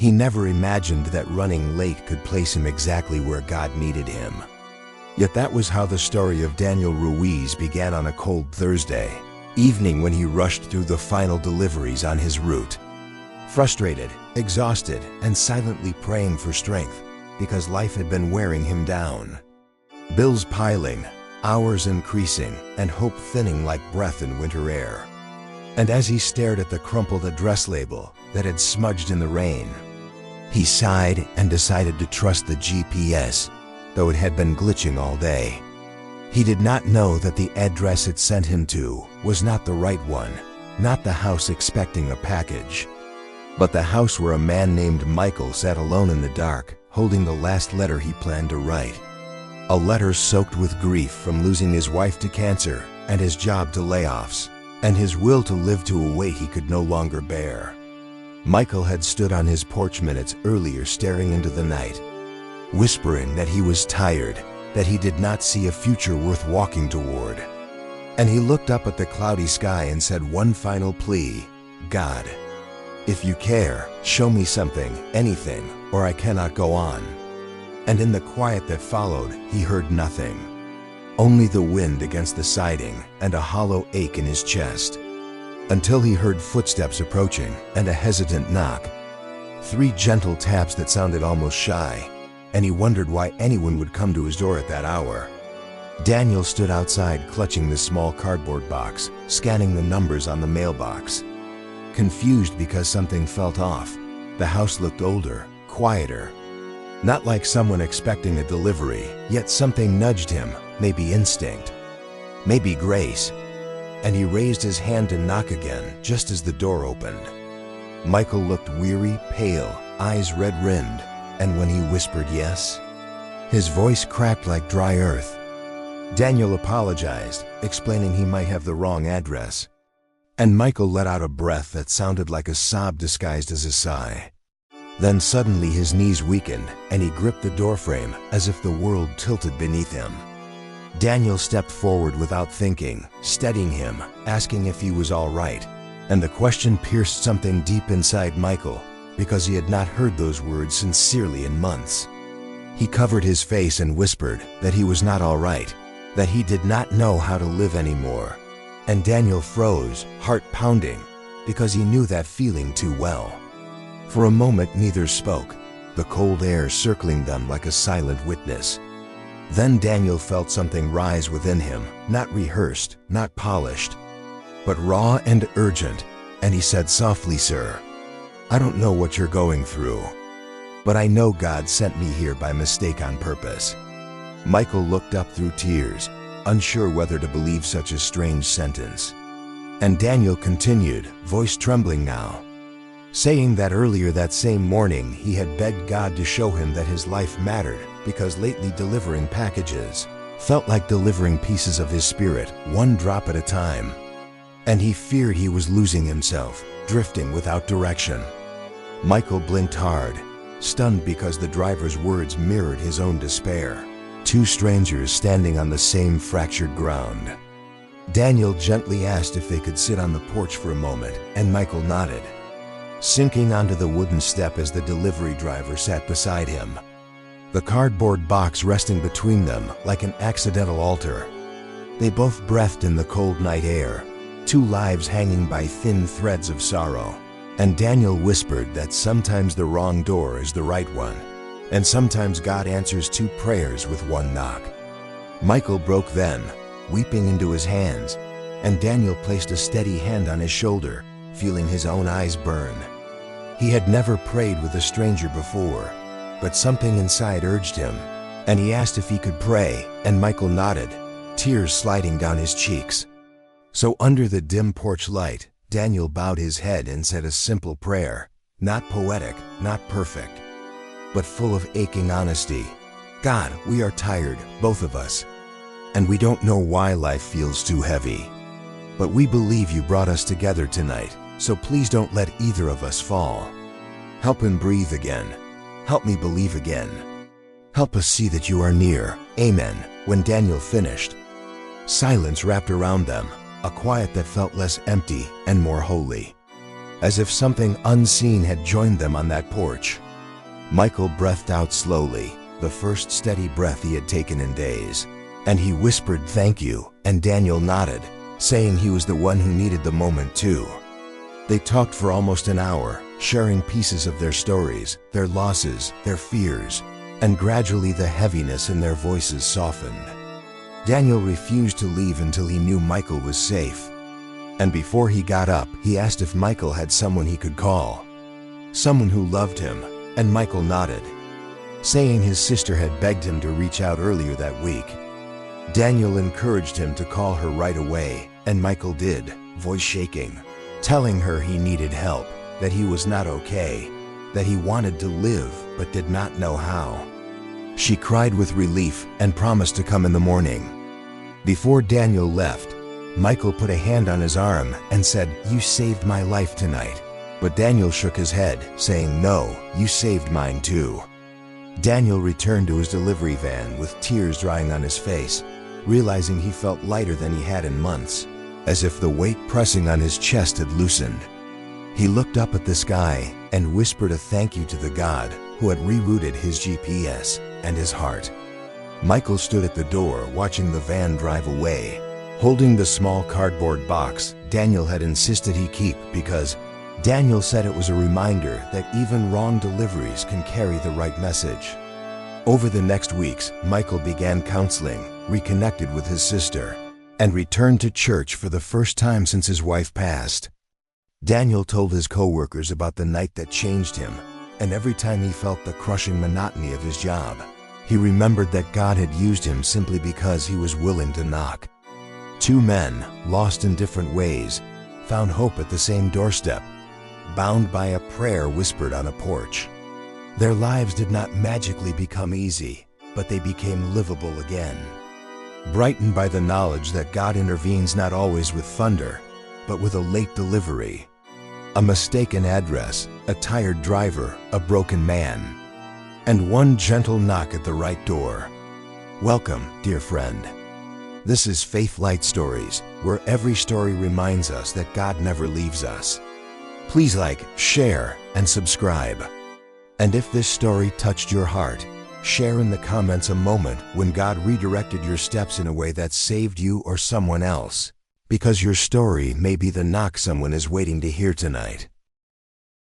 He never imagined that running late could place him exactly where God needed him. Yet that was how the story of Daniel Ruiz began on a cold Thursday evening when he rushed through the final deliveries on his route. Frustrated, exhausted, and silently praying for strength because life had been wearing him down. Bills piling, hours increasing, and hope thinning like breath in winter air. And as he stared at the crumpled address label that had smudged in the rain, he sighed and decided to trust the GPS, though it had been glitching all day. He did not know that the address it sent him to was not the right one, not the house expecting a package, but the house where a man named Michael sat alone in the dark, holding the last letter he planned to write. A letter soaked with grief from losing his wife to cancer and his job to layoffs, and his will to live to a weight he could no longer bear. Michael had stood on his porch minutes earlier staring into the night, whispering that he was tired, that he did not see a future worth walking toward. And he looked up at the cloudy sky and said one final plea, "God, if you care, show me something, anything, or I cannot go on." And in the quiet that followed, he heard nothing. Only the wind against the siding and a hollow ache in his chest. Until he heard footsteps approaching and a hesitant knock. 3 gentle taps that sounded almost shy, and he wondered why anyone would come to his door at that hour. Daniel stood outside clutching the small cardboard box, scanning the numbers on the mailbox. Confused because something felt off, the house looked older, quieter. Not like someone expecting a delivery, yet something nudged him, maybe instinct, maybe grace. And he raised his hand to knock again, just as the door opened. Michael looked weary, pale, eyes red-rimmed, and when he whispered yes, his voice cracked like dry earth. Daniel apologized, explaining he might have the wrong address. And Michael let out a breath that sounded like a sob disguised as a sigh. Then suddenly his knees weakened, and he gripped the doorframe as if the world tilted beneath him. Daniel stepped forward without thinking, steadying him, asking if he was all right. And the question pierced something deep inside Michael, because he had not heard those words sincerely in months. He covered his face and whispered that he was not all right, that he did not know how to live anymore. And Daniel froze, heart pounding, because he knew that feeling too well. For a moment neither spoke, the cold air circling them like a silent witness. Then Daniel felt something rise within him, not rehearsed, not polished, but raw and urgent, and he said softly, "Sir, I don't know what you're going through, but I know God sent me here by mistake on purpose." Michael looked up through tears, unsure whether to believe such a strange sentence. And Daniel continued, voice trembling now, saying that earlier that same morning he had begged God to show him that his life mattered because lately delivering packages felt like delivering pieces of his spirit, one drop at a time. And he feared he was losing himself, drifting without direction. Michael blinked hard, stunned because the driver's words mirrored his own despair. 2 strangers standing on the same fractured ground. Daniel gently asked if they could sit on the porch for a moment, and Michael nodded, sinking onto the wooden step as the delivery driver sat beside him, the cardboard box resting between them like an accidental altar. They both breathed in the cold night air, 2 lives hanging by thin threads of sorrow. And Daniel whispered that sometimes the wrong door is the right one, and sometimes God answers 2 prayers with 1 knock. Michael broke then, weeping into his hands, and Daniel placed a steady hand on his shoulder, feeling his own eyes burn. He had never prayed with a stranger before, but something inside urged him, and he asked if he could pray, and Michael nodded, tears sliding down his cheeks. So under the dim porch light, Daniel bowed his head and said a simple prayer, not poetic, not perfect, but full of aching honesty. God, we are tired, both of us, and we don't know why life feels too heavy. But we believe you brought us together tonight, so please don't let either of us fall. Help him breathe again. Help me believe again. Help us see that you are near. Amen. When Daniel finished, silence wrapped around them, a quiet that felt less empty and more holy. as if something unseen had joined them on that porch. Michael breathed out slowly, the first steady breath he had taken in days, and he whispered thank you, and Daniel nodded, saying he was the one who needed the moment too. They talked for almost an hour, sharing pieces of their stories, their losses, their fears, and gradually the heaviness in their voices softened. Daniel refused to leave until he knew Michael was safe. And before he got up, he asked if Michael had someone he could call. Someone who loved him, and Michael nodded, saying his sister had begged him to reach out earlier that week. Daniel encouraged him to call her right away, and Michael did, voice shaking, telling her he needed help, that he was not okay, that he wanted to live but did not know how. She cried with relief and promised to come in the morning. Before Daniel left, Michael put a hand on his arm and said, "You saved my life tonight." But Daniel shook his head, saying, "No, you saved mine too." Daniel returned to his delivery van with tears drying on his face, realizing he felt lighter than he had in months, as if the weight pressing on his chest had loosened. He looked up at the sky and whispered a thank you to the God who had rerouted his GPS and his heart. Michael stood at the door watching the van drive away, holding the small cardboard box Daniel had insisted he keep because Daniel said it was a reminder that even wrong deliveries can carry the right message. Over the next weeks, Michael began counseling, reconnected with his sister, and returned to church for the first time since his wife passed. Daniel told his co-workers about the night that changed him, and every time he felt the crushing monotony of his job, he remembered that God had used him simply because he was willing to knock. Two men, lost in different ways, found hope at the same doorstep, bound by a prayer whispered on a porch. Their lives did not magically become easy, but they became livable again, brightened by the knowledge that God intervenes not always with thunder, but with a late delivery, a mistaken address, a tired driver, a broken man, and one gentle knock at the right door. Welcome, dear friend. This is Faith Light Stories, where every story reminds us that God never leaves us. Please like, share, and subscribe. And if this story touched your heart, share in the comments a moment when God redirected your steps in a way that saved you or someone else, because your story may be the knock someone is waiting to hear tonight.